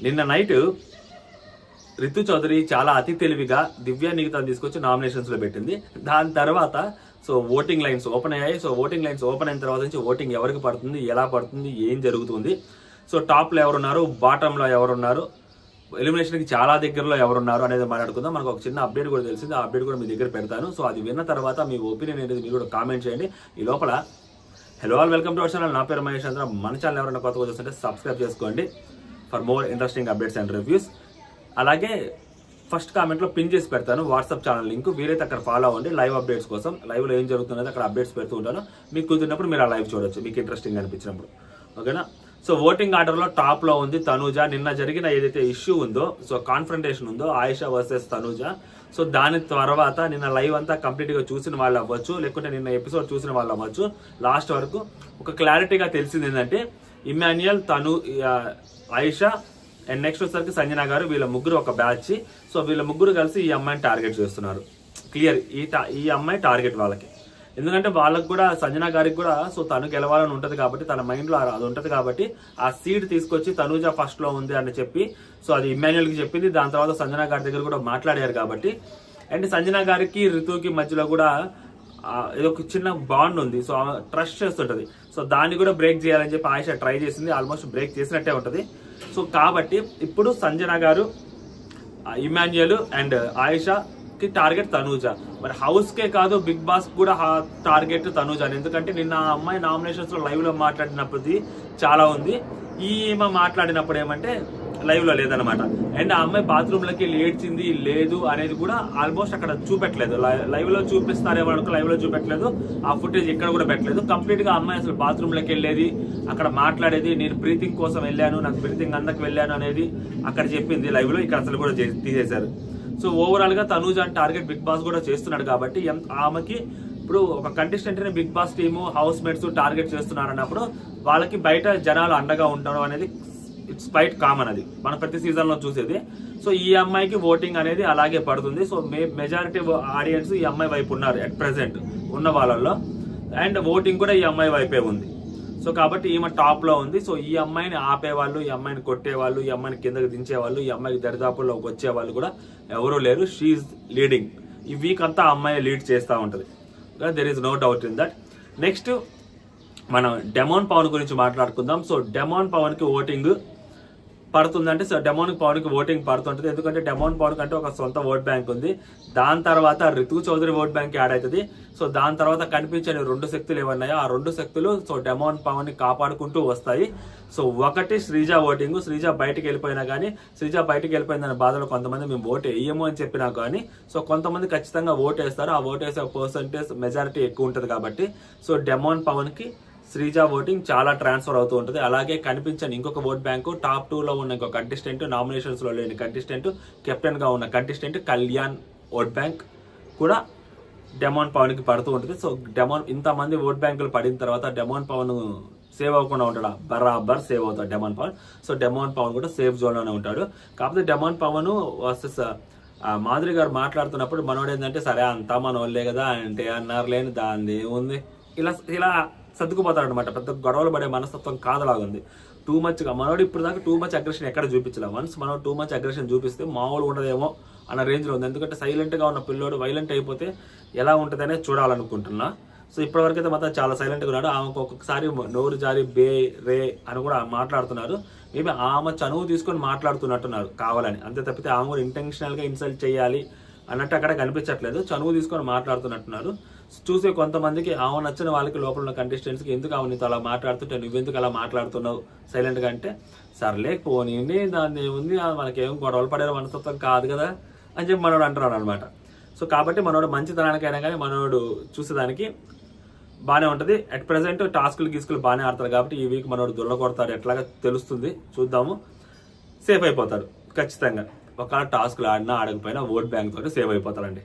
నిన్న నైట్ రితు చౌదరి చాలా అతి తెలివిగా దివ్య నిఖితాన్ని తీసుకొచ్చి నామినేషన్స్ లో పెట్టింది. దాని తర్వాత సో ఓటింగ్ లైన్స్ ఓపెన్ అయ్యాయి. సో ఓటింగ్ లైన్స్ ఓపెన్ అయిన తర్వాత నుంచి ఓటింగ్ ఎవరికి పడుతుంది, ఎలా పడుతుంది, ఏం జరుగుతుంది, సో టాప్ లో ఎవరున్నారు, బాటమ్ లో ఎవరున్నారు, ఎలిమినేషన్ కి చాలా దగ్గరలో ఎవరున్నారు అనేది మాట్లాడుకుందాం. మనకు ఒక చిన్న అప్డేట్ కూడా తెలిసింది. ఆ అప్డేట్ కూడా మీ దగ్గర పెడతాను. సో అది విన్న తర్వాత మీ ఒపీనియన్ అనేది మీరు కూడా కామెంట్ చేయండి. ఈ లోపల hello all, welcome to our channel. నా పేరు మహేష్ చంద్ర. మన ఛానల్ ఎవరైనా కొత్తగా చూస్తుంటే సబ్స్క్రైబ్ చేసుకోండి for more interesting updates and reviews. అలాగే ఫస్ట్ కామెంట్ లో పిన్ చేసి పెడతాను వాట్సాప్ ఛానల్ లింక్. వీరైతే అక్కడ ఫాలో అవ్వండి లైవ్ అప్డేట్స్ కోసం. లైవ్ లో ఏం జరుగుతున్నది అక్కడ అప్డేట్స్ పెడుతూ ఉంటాను. మీకు కుదిరినప్పుడు మీరు ఆ లైవ్ చూడొచ్చు, మీకు ఇంట్రెస్టింగ్ అనిపించినప్పుడు. ఓకేనా? సో ఓటింగ్ ఆర్డర్ లో టాప్ లో ఉంది తనూజ. నిన్న జరిగిన ఏదైతే ఇష్యూ ఉందో, సో కాన్ఫ్రంటేషన్ ఉందో ఆయిషా వర్సెస్ తనూజ, సో దాని తర్వాత నిన్న లైవ్ అంతా కంప్లీట్ గా చూసిన వాళ్ళు అవ్వచ్చు, లేకుంటే నిన్న ఎపిసోడ్ చూసిన వాళ్ళు అవ్వచ్చు, లాస్ట్ వరకు ఒక క్లారిటీగా తెలిసింది ఏంటంటే ఇమాన్యుయల్, ఆయిషా అండ్ నెక్స్ట్ వచ్చేసరికి సంజన గారు, వీళ్ళ ముగ్గురు ఒక బ్యాచ్. సో వీళ్ళ ముగ్గురు కలిసి ఈ అమ్మాయిని టార్గెట్ చేస్తున్నారు. క్లియర్, ఈ అమ్మాయి టార్గెట్ వాళ్ళకి. ఎందుకంటే వాళ్ళకి కూడా, సంజన గారికి కూడా సో తను గెలవాలని ఉంటది కాబట్టి, తన మైండ్ లో అది ఉంటది కాబట్టి ఆ సీడ్ తీసుకొచ్చి తనూజ ఫస్ట్ లో ఉంది అని చెప్పి సో అది ఇమాన్యుయల్ కి చెప్పింది. దాని తర్వాత సంజన గారి దగ్గర కూడా మాట్లాడారు కాబట్టి. అండ్ సంజన గారికి రితుకి మధ్యలో కూడా ఏదో ఒక చిన్న బాండ్ ఉంది. So trust చేస్తుంటది. సో దాన్ని కూడా బ్రేక్ చేయాలని చెప్పి ఆయిషా ట్రై చేసింది. ఆల్మోస్ట్ బ్రేక్ చేసినట్టే ఉంటది. సో కాబట్టి ఇప్పుడు సంజన గారు, ఇమాన్యుయల్ అండ్ ఆయిషా కి టార్గెట్ తనూజ. మరి హౌస్ కే కాదు, బిగ్ బాస్ కూడా టార్గెట్ తనూజ. ఎందుకంటే నిన్న ఆ అమ్మాయి నామినేషన్స్ లో లైవ్ లో మాట్లాడినప్పుడు చాలా ఉంది. ఈమె మాట్లాడినప్పుడు ఏమంటే లైవ్ లో లేదనమాట. అండ్ ఆ అమ్మాయి బాత్రూమ్ లకి ఏడ్చింది లేదు అనేది కూడా ఆల్మోస్ట్ అక్కడ చూపెట్టలేదు. లైవ్ లో చూపిస్తారేమో అనుకో, లైవ్ లో చూపెట్టలేదు. ఆ ఫుటేజ్ ఇక్కడ కూడా పెట్టలేదు. కంప్లీట్ గా అమ్మాయి అసలు బాత్రూమ్ లకి వెళ్ళేది, అక్కడ మాట్లాడేది, నేను బ్రీతింగ్ కోసం వెళ్ళాను, నాకు బ్రీతింగ్ అందరికి వెళ్ళాను అనేది అక్కడ చెప్పింది లైవ్ లో. ఇక్కడ అసలు కూడా తీసేశారు. సో ఓవరాల్ గా తనూజ టార్గెట్ బిగ్ బాస్ కూడా చేస్తున్నాడు కాబట్టి ఆమెకి ఇప్పుడు ఒక కంటెస్టెంట్ ని Bigg Boss team, housemates target చేస్తున్నారు అన్నప్పుడు వాళ్ళకి బయట జనాలు అండగా ఉండడం అనేది ఇట్స్ క్వైట్ కామన్. అది మనం ప్రతి సీజన్ లో చూసేది. సో ఈ అమ్మాయికి ఓటింగ్ అనేది అలాగే పడుతుంది. సో మెజారిటీ ఆడియన్స్ ఈ అమ్మాయి వైపు ఉన్నారు అట్ ప్రెసెంట్ ఉన్న వాళ్ళల్లో. అండ్ ఓటింగ్ కూడా ఈ అమ్మాయి వైపే ఉంది. సో కాబట్టి ఈమె టాప్ లో ఉంది. సో ఈ అమ్మాయిని ఆపేవాళ్ళు, ఈ అమ్మాయిని కొట్టేవాళ్ళు, ఈ అమ్మాయిని కిందకి దించేవాళ్ళు, ఈ అమ్మాయికి దరిదాపుల్లోకి వచ్చే వాళ్ళు కూడా ఎవరూ లేరు. She leading. ఈ వీక్ అంతా ఆ అమ్మాయి లీడ్ చేస్తూ ఉంటది. There is no doubt in that. Next మనం డెమోన్ పవన్ గురించి మాట్లాడుకుందాం. సో డెమోన్ పవన్ కి ఓటింగ్ పడుతుందంటే, సో డెమోన్ పవన్ కి ఓటింగ్ పడుతుంటది. ఎందుకంటే డెమోన్ పవన్ కంటే ఒక సొంత ఓట్ బ్యాంక్ ఉంది. దాని తర్వాత Ritu Chaudhary vote bank add అవుతుంది. సో దాని తర్వాత కనిపించని 2 శక్తులు ఏమన్నాయో ఆ 2 శక్తులు సో డెమోన్ పవన్ ని కాపాడుకుంటూ వస్తాయి. సో ఒకటి శ్రీజ ఓటింగ్. శ్రీజ బయటకు వెళ్ళిపోయినా కానీ, శ్రీజ బయటకు వెళ్ళిపోయిందనే బాధలో కొంతమంది మేము ఓటు వేయము అని చెప్పినా కానీ, సో కొంతమంది ఖచ్చితంగా ఓటు వేస్తారు. ఆ ఓటు వేసే పర్సంటేజ్ మెజారిటీ ఎక్కువ ఉంటుంది కాబట్టి సో డెమోన్ పవన్ కి శ్రీజ ఓటింగ్ చాలా ట్రాన్స్ఫర్ అవుతూ ఉంటుంది. అలాగే కనిపించని ఇంకొక ఓట్ బ్యాంకు, టాప్ 2 లో ఉన్న ఇంకొక కంటెస్టెంట్, నామినేషన్స్ లో లేని కంటెస్టెంట్, కెప్టెన్ గా ఉన్న కంటెస్టెంట్ కళ్యాణ్ ఓట్ బ్యాంక్ కూడా డెమోన్ పవన్ కి పడుతూ ఉంటుంది. సో ఇంతమంది ఓట్ బ్యాంకులు పడిన తర్వాత డెమోన్ పవన్ సేవ్ అవ్వకుండా ఉంటాడు, బరాబర్ సేవ్ అవుతాడు demon Pavan. So demon Pavan కూడా సేఫ్ జోన్ లోనే ఉంటాడు. కాకపోతే డెమోన్ పవన్ వర్సెస్ మాధురి గారు మాట్లాడుతున్నప్పుడు మనోడు ఏంటంటే, సరే అంతా మనోళ్ళే కదా అంటే అన్నారు, లేని దాని ఏముంది, ఇలా సర్దుకుపోతాడు అనమాట. పెద్ద గొడవలు పడే మనస్తత్వం కాదలాగుంది. టూ మచ్ గా మనోడు ఇప్పుడు దాకా టూ మచ్ అగ్రెషన్ ఎక్కడ చూపించలే. వన్స్ మనోడు టూ మచ్ అగ్రెషన్ చూపిస్తే మామూలు ఉండదేమో అన్న రేంజ్ లో ఉంది. ఎందుకంటే సైలెంట్ గా ఉన్న పిల్లోడు వైలెంట్ అయిపోతే ఎలా ఉంటుందనే చూడాలనుకుంటున్నా. సో ఇప్పటివరకు అయితే మాత్రం చాలా సైలెంట్ గా ఉన్నాడు. ఆమెకు ఒక్కొక్కసారి నోరు జారి బే రే అని కూడా మాట్లాడుతున్నారు. మేబీ ఆమె చనువు తీసుకొని మాట్లాడుతున్నట్టున్నారు కావాలని, అంతే తప్పితే ఆమె కూడా ఇంటెన్షనల్ గా ఇన్సల్ట్ చేయాలి అన్నట్టు అక్కడ కనిపించట్లేదు. చనువు తీసుకొని మాట్లాడుతున్నట్టున్నారు. చూసే కొంతమందికి ఆమె నచ్చిన వాళ్ళకి, లోపల ఉన్న కంటెస్టెంట్స్ కి ఎందుకు ఆమె నీతో అలా మాట్లాడుతుంటే నువ్వెందుకు అలా మాట్లాడుతున్నావు సైలెంట్ గా అంటే, సర్లే పోనీ దాన్ని ఏముంది, మనకేం గొడవలు పడే మనస్తత్వం కాదు కదా అని చెప్పి మనోడు అంటున్నాడు అనమాట. సో కాబట్టి మనోడు మంచితనానికైనా కానీ మనోడు చూసేదానికి బాగానే ఉంటది. అట్ ప్రెసెంట్ టాస్కులు గీస్కులు బాగానే ఆడతారు కాబట్టి ఈ వీక్ మనోడు దుల్ల కొడతాడు ఎట్లాగా తెలుస్తుంది, చూద్దాము. సేఫ్ అయిపోతాడు ఖచ్చితంగా. ఒకవేళ టాస్కులు ఆడినా ఆడకపోయినా ఓట్ బ్యాంక్ తోటి సేవ్ అయిపోతారండి.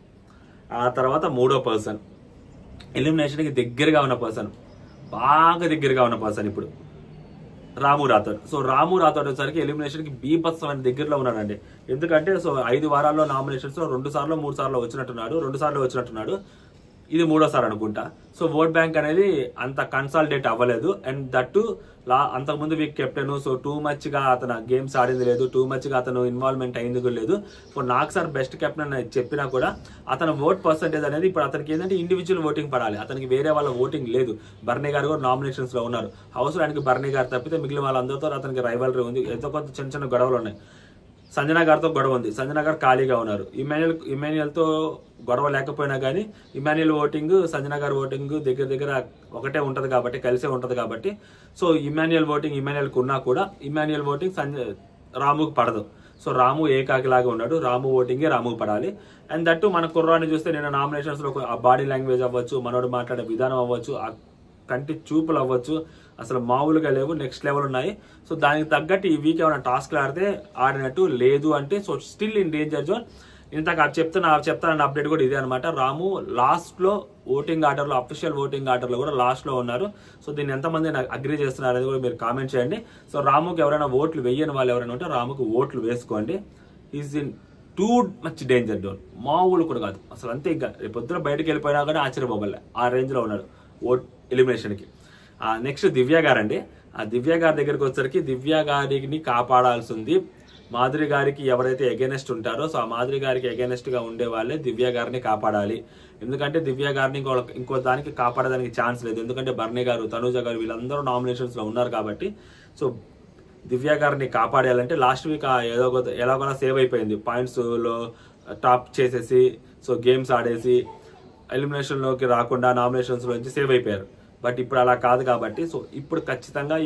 ఆ తర్వాత 3వ పర్సన్, ఎలిమినేషన్ కి దగ్గరగా ఉన్న పర్సన్, బాగా దగ్గరగా ఉన్న పర్సన్ ఇప్పుడు రాము రాథోడ్. సో రాము రాథోడ్ వచ్చేసరికి ఎలిమినేషన్ కి బీభత్సమైన దగ్గరలో ఉన్నాడండి. ఎందుకంటే సో 5 వారాల్లో నామినేషన్స్ లో 2 సార్లు 3 సార్లు వచ్చినట్టున్నాడు. ఇది మూడోసారి అనుకుంటా. సో ఓట్ బ్యాంక్ అనేది అంత కన్సాలిడేట్ అవ్వలేదు. అండ్ దట్టు అంతకుముందు week captain, so too much గా అతను గేమ్స్ ఆడింది లేదు, టూ మచ్ గా అతను ఇన్వాల్వ్మెంట్ అయింది కూడా లేదు. సో నాకు సార్ బెస్ట్ కెప్టెన్ అని చెప్పినా కూడా అతను ఓట్ పర్సెంటేజ్ అనేది ఇప్పుడు అతనికి ఏంటంటే ఇండివిజువల్ ఓటింగ్ పడాలి, అతనికి వేరే వాళ్ళ ఓటింగ్ లేదు. బర్నీ గారు కూడా నామినేషన్స్ లో ఉన్నారు. హౌస్ లో ఆయనకి బర్నీ గారు తప్పితే మిగిలిన వాళ్ళందరితో అతనికి రైవలరీ ఉంది. ఎంతో కొంత చిన్న చిన్న గొడవలు ఉన్నాయి. సంజనా గారితో గొడవ ఉంది, సంజనా గారు ఖాళీగా ఉన్నారు. ఇమాన్యుయల్తో గొడవ లేకపోయినా కానీ ఇమాన్యుయల్ ఓటింగ్ సంజనా గారి ఓటింగ్ దగ్గర దగ్గర ఒకటే ఉంటుంది కాబట్టి, కలిసే ఉంటుంది కాబట్టి, సో ఇమాన్యుయల్ ఓటింగ్ ఇమాన్యుయల్కి ఉన్నా కూడా ఇమాన్యుయల్ ఓటింగ్ రాముకు పడదు. సో రాము ఏకాకిలాగా ఉన్నాడు, రాము ఓటింగే రాముకు పడాలి. అండ్ దట్టు మన కుర్రాన్ని చూస్తే నేను నామినేషన్స్ లో ఆ బాడీ లాంగ్వేజ్ అవ్వచ్చు, మనోడు మాట్లాడే విధానం అవ్వచ్చు, ఆ కంటి చూపులు అవ్వచ్చు, అసలు మామూలుగా లేవు, నెక్స్ట్ లెవెల్ ఉన్నాయి. సో దానికి తగ్గట్టు ఈ వీక్ ఏమైనా టాస్క్లు ఆడితే ఆడినట్టు, లేదు అంటే so still in danger zone. ఇంతకు చెప్తానన్న అప్డేట్ కూడా ఇదే అనమాట. రాము లాస్ట్ లో ఓటింగ్ ఆర్డర్లో, అఫీషియల్ ఓటింగ్ ఆర్డర్లో కూడా లాస్ట్ లో ఉన్నారు. సో దీన్ని ఎంతమంది అగ్రీ చేస్తున్నారు అనేది కూడా మీరు కామెంట్ చేయండి. సో రాముకి ఎవరైనా ఓట్లు వేయని వాళ్ళు ఎవరైనా ఉంటే రాముకి ఓట్లు వేసుకోండి. Is in too much danger zone, మామూలు కూడా కాదు అసలు. అంతే, ఇంకా రేపు పొద్దున బయటకు వెళ్ళిపోయినా కానీ ఆశ్చర్యపోగలే, ఆ రేంజ్ లో ఉన్నాడు ఓట్ ఎలిమినేషన్ కి. నెక్స్ట్ దివ్య గారు అండి. ఆ దివ్య గారి దగ్గరికి వచ్చేసరికి దివ్య గారిని కాపాడాల్సింది మాధురి గారికి ఎవరైతే ఎగెనెస్ట్ ఉంటారో, సో ఆ మాధురి గారికి ఎగెనెస్ట్ గా ఉండే వాళ్ళే దివ్య గారిని కాపాడాలి. ఎందుకంటే దివ్య గారిని ఇంకో దానికి కాపాడడానికి ఛాన్స్ లేదు. ఎందుకంటే బర్నీ గారు, తనూజ గారు వీళ్ళందరూ నామినేషన్స్ లో ఉన్నారు కాబట్టి. సో దివ్య గారిని కాపాడాలంటే లాస్ట్ వీక్ ఎలాగోలా సేవ్ అయిపోయింది, పాయింట్స్ లో టాప్ చేసేసి, సో గేమ్స్ ఆడేసి ఎలిమినేషన్ లోకి రాకుండా నామినేషన్స్ లోంచి సేవ్ అయిపోయారు. బట్ ఇప్పుడు అలా కాదు కాబట్టి, సో ఇప్పుడు ఖచ్చితంగా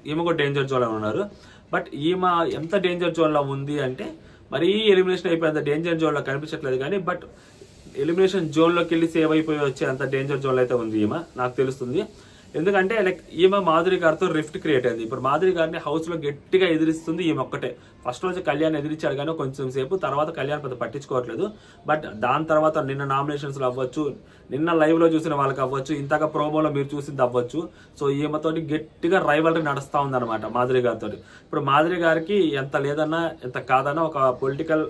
ఈమె కూడా డేంజర్ జోన్ లో ఉన్నారు. బట్ ఈమె ఎంత డేంజర్ జోన్ లో ఉంది అంటే మరీ ఎలిమినేషన్ అయిపోయేంత డేంజర్ జోన్ లో కనిపించట్లేదు కానీ, బట్ ఎలిమినేషన్ జోన్ లోకి వెళ్ళి సేవ్ అయిపోయి వచ్చే అంత డేంజర్ జోన్ లో అయితే ఉంది ఈమె, నాకు తెలుస్తుంది. ఎందుకంటే లైక్ ఈమె మాధురి గారితో రిఫ్ట్ క్రియేట్ అయింది. ఇప్పుడు మాధురి గారిని హౌస్ లో గట్టిగా ఎదిరిస్తుంది ఈమె ఒక్కటే. ఫస్ట్ రోజు కళ్యాణ్ ఎదిరించాడు కానీ కొంచెం సేపు, తర్వాత కళ్యాణ్ పెద్ద పట్టించుకోవట్లేదు. బట్ దాని తర్వాత నిన్న నామినేషన్స్ లో అవ్వచ్చు, నిన్న లైవ్ లో చూసిన వాళ్ళకి అవ్వచ్చు, ఇంతగా ప్రోమోలో మీరు చూసింది అవ్వచ్చు, సో ఈమెతోటి గట్టిగా రైవలరీ నడుస్తా ఉందన్నమాట మాధురి గారితో. ఇప్పుడు మాధురి గారికి ఎంత లేదన్నా ఎంత కాదన్నా ఒక పొలిటికల్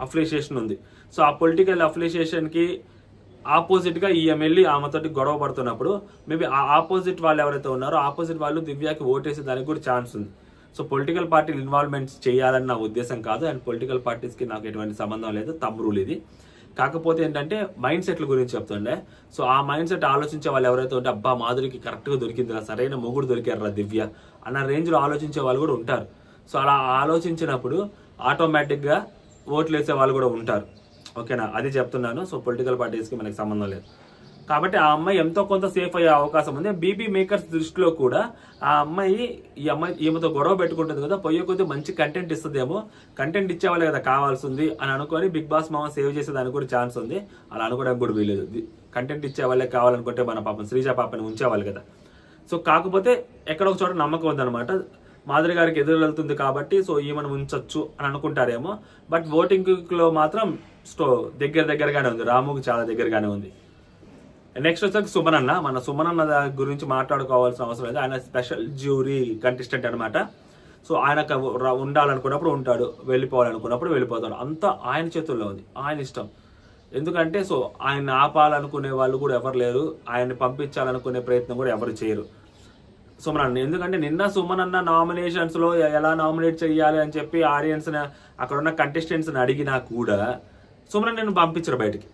అఫిలియేషన్ ఉంది. సో ఆ పొలిటికల్ అఫిలియేషన్ కి ఆపోజిట్ గా ఈ ఎమ్మెల్యే ఆమెతోటి గొడవ పడుతున్నప్పుడు మేబీ ఆ ఆపోజిట్ వాళ్ళు ఎవరైతే ఉన్నారో ఆపోజిట్ వాళ్ళు దివ్యాకి ఓటేసే దానికి కూడా ఛాన్స్ ఉంది. సో పొలిటికల్ పార్టీలు ఇన్వాల్వ్మెంట్స్ చేయాలని నా ఉద్దేశం కాదు, అండ్ పొలిటికల్ పార్టీస్ కి నాకు ఎటువంటి సంబంధం లేదు, తమ్ రూల్ ఇది. కాకపోతే ఏంటంటే మైండ్ సెట్ల గురించి చెప్తుండే. సో ఆ మైండ్ సెట్ ఆలోచించే వాళ్ళు ఎవరైతే ఉంటే, అబ్బా మాధురికి కరెక్ట్ గా దొరికిందిరా, సరైన మొగుడు దొరికారా దివ్య అన్న రేంజ్ లో ఆలోచించే వాళ్ళు కూడా ఉంటారు. సో అలా ఆలోచించినప్పుడు ఆటోమేటిక్ గా ఓట్లు వేసే వాళ్ళు కూడా ఉంటారు. ఓకేనా, అది చెప్తున్నాను. సో పొలిటికల్ పార్టీస్కి మనకి సంబంధం లేదు కాబట్టి ఆ అమ్మాయి ఎంతో కొంత సేఫ్ అయ్యే అవకాశం ఉంది. బీబీ మేకర్స్ దృష్టిలో కూడా ఆ అమ్మాయి ఈమెతో గొడవ పెట్టుకుంటుంది కదా, పోయే కొద్ది మంచి కంటెంట్ ఇస్తుందేమో, కంటెంట్ ఇచ్చేవాళ్ళే కదా కావాల్సింది అని అనుకొని బిగ్ బాస్ మామ సేవ్ చేసేదానికి కూడా ఛాన్స్ ఉంది. అలా అనుకోవడానికి కూడా వీలేదు. కంటెంట్ ఇచ్చే వాళ్ళే కావాలనుకుంటే మన పాపం శ్రీజ పాపని ఉంచేవాళ్ళు కదా. సో కాకపోతే ఎక్కడ ఒక చోట నమ్మకం ఉందన్నమాట, మాధురి గారికి ఎదురు వెళ్తుంది కాబట్టి సో ఈమెను ఉంచొచ్చు అని అనుకుంటారేమో. బట్ ఓటింగ్ లో మాత్రం దగ్గరగానే ఉంది, రాముకి చాలా దగ్గరగానే ఉంది. నెక్స్ట్ వచ్చేసి సుమనన్న. మన సుమనన్న గురించి మాట్లాడుకోవాల్సిన అవసరం లేదు, ఆయన స్పెషల్ జ్యూరీ కంటెస్టెంట్ అనమాట. సో ఆయన ఉండాలనుకున్నప్పుడు ఉంటాడు, వెళ్ళిపోవాలనుకున్నప్పుడు వెళ్ళిపోతాడు, అంతా ఆయన చేతుల్లో ఉంది, ఆయన ఇష్టం. ఎందుకంటే సో ఆయన ఆపాలనుకునే వాళ్ళు కూడా ఎవరు లేరు, ఆయన్ని పంపించాలనుకునే ప్రయత్నం కూడా ఎవరు చేయరు సుమనన్న. ఎందుకంటే నిన్న సుమనన్న నామినేషన్స్ లో ఎలా నామినేట్ చేయాలి అని చెప్పి ఆడియన్స్ అక్కడ ఉన్న కంటెస్టెంట్స్ అడిగినా కూడా సుమనన్న నేను పంపించరు బయటికి.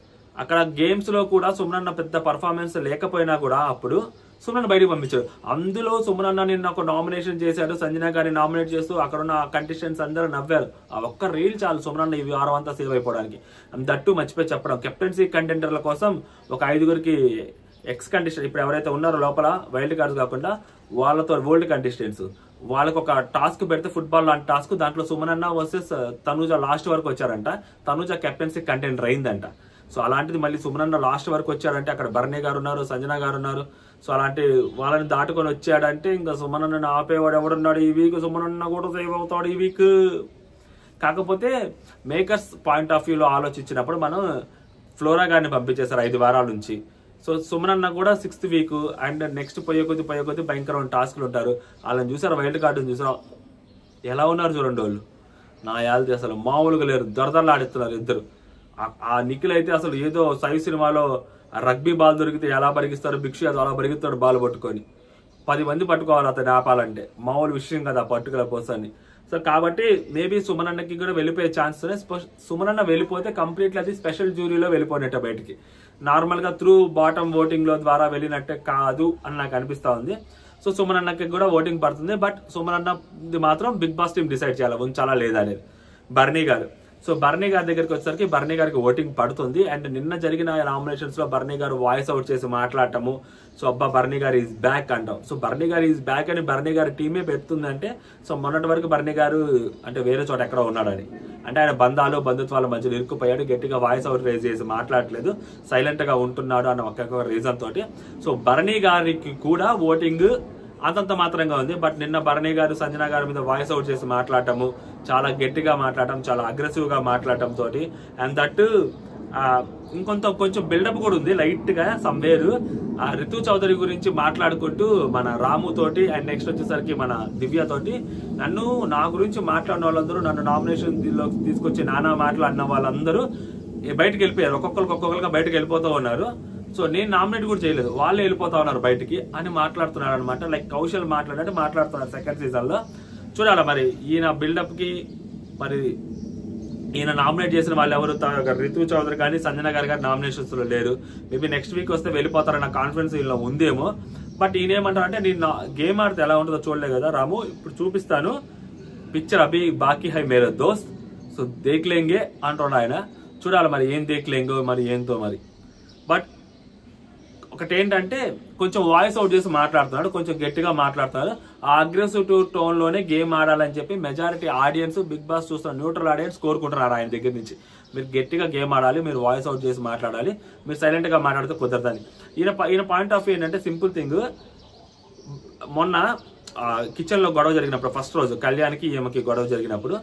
అక్కడ గేమ్స్ లో కూడా సుమనన్న పెద్ద పర్ఫార్మెన్స్ లేకపోయినా కూడా అప్పుడు సుమనన్న బయటకు పంపించారు. అందులో సుమనన్న నిన్న ఒక నామినేషన్ చేశాడు, సంజన గారిని నామినేట్ చేస్తూ అక్కడ ఉన్న కంటెస్టెంట్స్ అందరూ నవ్వారు. ఆ ఒక్క రీల్ చాలు సుమనన్న ఈ వారం అంతా సేవ్ అయిపోవడానికి. దట్టు మర్చిపోయి చెప్పడం, కెప్టెన్సీ కంటెండర్ల కోసం ఒక 5గురికి ఎక్స్ కంటెస్టెంట్ ఇప్పుడు ఎవరైతే ఉన్నారో లోపల వైల్డ్ కార్డ్స్ కాకుండా వాళ్ళతో ఓల్డ్ కంటెస్టెంట్స్, వాళ్ళకి ఒక టాస్క్ పెడితే ఫుట్బాల్ లాంటి టాస్క్, దాంట్లో సుమనన్న వర్సెస్ తనూజ లాస్ట్ వరకు వచ్చారంట. తనూజ కెప్టెన్సీ కంటెండర్ అయిందంట. సో అలాంటిది మళ్ళీ సుమనన్న లాస్ట్ వరకు వచ్చారంటే అక్కడ బర్నీ గారు ఉన్నారు, సంజన గారు ఉన్నారు. సో అలాంటి వాళ్ళని దాటుకొని వచ్చాడంటే ఇంకా సుమనన్న ఆపేవాడు ఎవడున్నాడు ఈ వీక్, సుమనన్న కూడా సేవ్ అవుతాడు ఈ వీక్. కాకపోతే మేకర్స్ పాయింట్ ఆఫ్ వ్యూలో ఆలోచించినప్పుడు మనం ఫ్లోరా గారిని పంపించేశారు 5 వారాల నుంచి. సో సుమనన్న కూడా 6th వీక్ అండ్ నెక్స్ట్ పోయే కొద్ది భయంకరమైన టాస్క్లు ఉంటారు. వాళ్ళని చూసారు, వైల్డ్ కార్డుని చూసారు, ఎలా ఉన్నారు చూడండి వాళ్ళు, నా యాల్ది అసలు మామూలుగా లేరు, దొరదల్లా ఆడిస్తున్నారు ఇద్దరు. ఆ నిఖిల్ అయితే అసలు ఏదో సై సినిమాలో రగ్బీ బాల్ దొరికితే ఎలా పరిగిస్తారో భిక్షు యాదవ్ అలా పరిగెత్తాడు బాల్ పట్టుకొని. 10 మంది పట్టుకోవాలి అతను ఆపాలంటే, మామూలు విషయం కదా పర్టికులర్ పర్సన్ని. సో కాబట్టి మేబీ సుమన్ అన్నకి కూడా వెళ్ళిపోయే ఛాన్స్. సుమన్ అన్న వెళ్ళిపోతే కంప్లీట్లీ అది స్పెషల్ జ్యూరీలో వెళ్ళిపోయినట్టే బయటికి. నార్మల్ గా త్రూ బాటమ్ ఓటింగ్ లో ద్వారా వెళ్ళినట్టే కాదు అని నాకు అనిపిస్తా ఉంది. సో సుమన్ అన్నకి కూడా ఓటింగ్ పడుతుంది. బట్ సుమన్ అన్నది మాత్రం బిగ్ బాస్ టీం డిసైడ్ చేయాలి ఉంచాలా లేదా అనేది. బర్నీ గారు, సో బర్నీ గారి దగ్గరికి వచ్చేసరికి బర్నీ గారికి ఓటింగ్ పడుతుంది. అండ్ నిన్న జరిగిన నామినేషన్స్ లో బర్నీ గారు వాయిస్ అవుట్ చేసి మాట్లాడటము, సో అబ్బా బర్నీ గారు ఈజ్ బ్యాక్ అంటాం. సో బర్నీ గారు ఈజ్ బ్యాక్ అని బర్నీ గారి టీమే పెడుతుందంటే, సో మొన్నటి వరకు బర్నీ గారు అంటే వేరే చోట ఎక్కడో ఉన్నాడని, అంటే ఆయన బంధుత్వాల మధ్యలో ఇరుక్కుపోయాడు, గట్టిగా వాయిస్ అవుట్ రేజ్ చేసి మాట్లాడలేదు, సైలెంట్ గా ఉంటున్నాడు అన్న ఒక్క రీజన్ తోటి. సో బర్నీ గారికి కూడా ఓటింగ్ అంతంత మాత్రంగా ఉంది. బట్ నిన్న బర్నీ గారు సంజన గారి మీద వాయిస్ అవుట్ చేసి మాట్లాడటము, చాలా గట్టిగా మాట్లాడటం, చాలా అగ్రెసివ్ గా మాట్లాడటం తోటి, అండ్ దట్ కొంచెం బిల్డప్ కూడా ఉంది లైట్ గా సమ్వేర్. రితు చౌదరి గురించి మాట్లాడుకుంటూ మన రాము తోటి, అండ్ నెక్స్ట్ వచ్చేసరికి మన దివ్య తోటి, నా గురించి మాట్లాడిన వాళ్ళందరూ, నన్ను నామినేషన్ తీసుకొచ్చి నానా మాటలు అన్న వాళ్ళందరూ బయటకు వెళ్ళిపోయారు. ఒక్కొక్కరుగా బయటకు వెళ్ళిపోతూ ఉన్నారు. సో నేను నామినేట్ కూడా చేయలేదు, వాళ్ళే వెళ్ళిపోతా ఉన్నారు బయటికి అని మాట్లాడుతున్నారు అనమాట. లైక్ కౌశల్ మాట్లాడుతున్నారు సెకండ్ సీజన్ లో. చూడాలి మరి ఈయన బిల్డప్ కి, మరి ఈయన నామినేట్ చేసిన వాళ్ళు ఎవరు, రితు చౌదరి కానీ సంజన గారు కానీ నామినేషన్స్ లో లేరు. మేబీ నెక్స్ట్ వీక్ వస్తే వెళ్ళిపోతారన్న కాన్ఫిడెన్స్ వీళ్ళలో ఉందేమో. బట్ ఈయన ఏమంటారు అంటే, నేను గేమ్ ఆడితే ఎలా ఉంటుందో చూడలే కదా రాము, ఇప్పుడు చూపిస్తాను, పిక్చర్ అభి బాకీ హై మేరే దోస్త్, సో దేఖ్లేంగే అంటున్నాడు ఆయన. చూడాలి మరి ఏం దేఖ్లేంగో, మరి ఏంతో మరి. బట్ ఒకటి ఏంటంటే కొంచెం వాయిస్ అవుట్ చేసి మాట్లాడుతున్నాడు, కొంచెం గట్టిగా మాట్లాడుతున్నాడు. ఆ అగ్రెసివ్ టోన్ లోనే గేమ్ ఆడాలని చెప్పి మెజారిటీ ఆడియన్స్, బిగ్ బాస్ చూస్తున్న న్యూట్రల్ ఆడియన్స్ కోరుకుంటున్నారు ఆయన దగ్గర నుంచి. మీరు గట్టిగా గేమ్ ఆడాలి, మీరు వాయిస్ అవుట్ చేసి మాట్లాడాలి, మీరు సైలెంట్ గా మాట్లాడితే కుదరదని. ఈయన పాయింట్ ఆఫ్ వ్యూ ఏంటంటే సింపుల్ థింగ్. మొన్న కిచెన్ లో గొడవ జరిగినప్పుడు, ఫస్ట్ రోజు కళ్యాణ్కి ఈమెకి గొడవ జరిగినప్పుడు,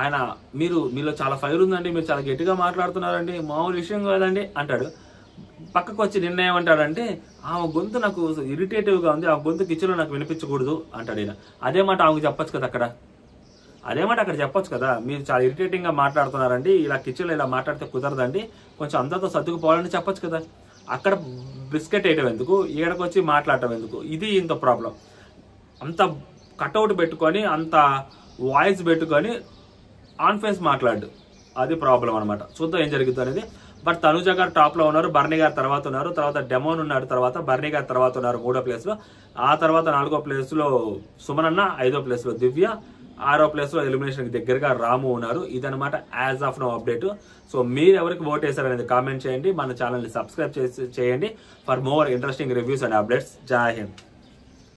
ఆయన మీలో చాలా ఫైర్ ఉందండి, మీరు చాలా గట్టిగా మాట్లాడుతున్నారండి, మామూలు విషయం కాదండి అంటాడు. పక్కకు వచ్చి నిన్న ఏమంటాడంటే, ఆమె గొంతు నాకు ఇరిటేటివ్ గా ఉంది, ఆ గొంతు కిచెన్ లో నాకు వినిపించకూడదు అంటాడు ఈయన. అదే మాట ఆమెకు చెప్పొచ్చు కదా, అక్కడ చెప్పొచ్చు కదా, మీరు చాలా ఇరిటేటింగ్ గా మాట్లాడుతున్నారండి, ఇలా కిచెన్ లో ఇలా మాట్లాడితే కుదరదండి, కొంచెం అందరితో సర్దుకుపోవాలని చెప్పొచ్చు కదా. అక్కడ బిస్కెట్ వేయటం ఎందుకు, ఈడకు వచ్చి మాట్లాడటం ఎందుకు? ఇది ఇంత ప్రాబ్లం. అంత కట్అవుట్ పెట్టుకొని, అంత వాయిస్ పెట్టుకొని ఆన్ ఫేస్ మాట్లాడు, అది ప్రాబ్లం అనమాట. చూద్దాం ఏం జరుగుతుంది అనేది. బట్ తనుజ గారు టాప్ లో ఉన్నారు, బర్నీ గారు తర్వాత ఉన్నారు, తర్వాత డెమోన్ ఉన్నాడు, తర్వాత బర్నీ గారు తర్వాత ఉన్నారు 3వ ప్లేస్ లో. ఆ తర్వాత 4వ ప్లేస్ లో సుమన్ అన్న, 5వ ప్లేస్ లో దివ్య, 6వ ప్లేస్ లో ఎలిమినేషన్ కి దగ్గరగా రాము ఉన్నారు. ఇదనమాట as of no update. So మీరు ఎవరికి ఓట్ వేశారు అనేది కామెంట్ చేయండి, మన ఛానల్ ని సబ్స్క్రైబ్ చేయండి for more interesting reviews and updates. జై హింద్.